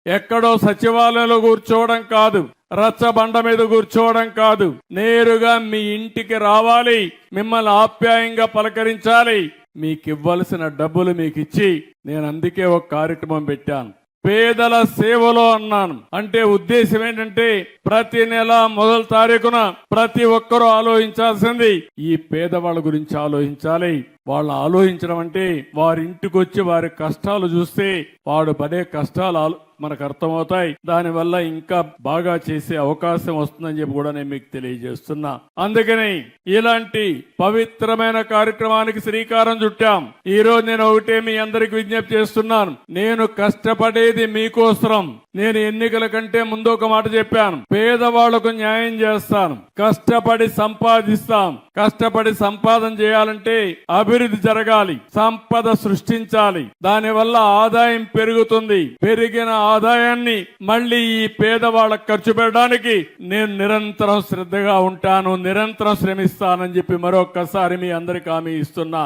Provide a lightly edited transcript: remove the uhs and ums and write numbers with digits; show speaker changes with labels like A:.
A: ఎక్కడో సచివాలయంలో కూర్చోవడం కాదు, రచ్చబండ మీద కూర్చోవడం కాదు, నేరుగా మీ ఇంటికి రావాలి, మిమ్మల్ని ఆప్యాయంగా పలకరించాలి, మీకు ఇవ్వాల్సిన డబ్బులు మీకు ఇచ్చి, నేను అందుకే ఒక కార్యక్రమం పెట్టాను, పేదల సేవలో అన్నాను. అంటే ఉద్దేశం ఏంటంటే ప్రతి నెల మొదటి తారీఖున ప్రతి ఒక్కరూ ఆలోచించాల్సింది ఈ పేదవాళ్ళ గురించి ఆలోచించాలి. వాళ్ళు ఆలోచించడం అంటే వారి ఇంటికి వచ్చి వారి కష్టాలు చూస్తే వాడు పడే కష్టాలు మనకు అర్థమవుతాయి. దానివల్ల ఇంకా బాగా చేసే అవకాశం వస్తుందని చెప్పి కూడా నేను మీకు తెలియజేస్తున్నా. అందుకని ఇలాంటి పవిత్రమైన కార్యక్రమానికి శ్రీకారం చుట్టాం. ఈ రోజు నేను ఒకటే మీ అందరికి విజ్ఞప్తి చేస్తున్నాను, నేను కష్టపడేది మీకోసం. నేను ఎన్నికల కంటే ముందు ఒక మాట చెప్పాను, పేదవాళ్లకు న్యాయం చేస్తాను, కష్టపడి సంపాదిస్తాం. కష్టపడి సంపాదన చేయాలంటే అభివృద్ధి జరగాలి, సంపద సృష్టించాలి, దానివల్ల ఆదాయం పెరుగుతుంది. పెరిగిన ఆదాయాన్ని మళ్ళీ ఈ పేదవాళ్ళకు ఖర్చు పెట్టడానికి నేను నిరంతరం శ్రద్ధగా ఉంటాను, నిరంతరం శ్రమిస్తానని చెప్పి మరొక్కసారి మీ అందరికి హామీ ఇస్తున్నా.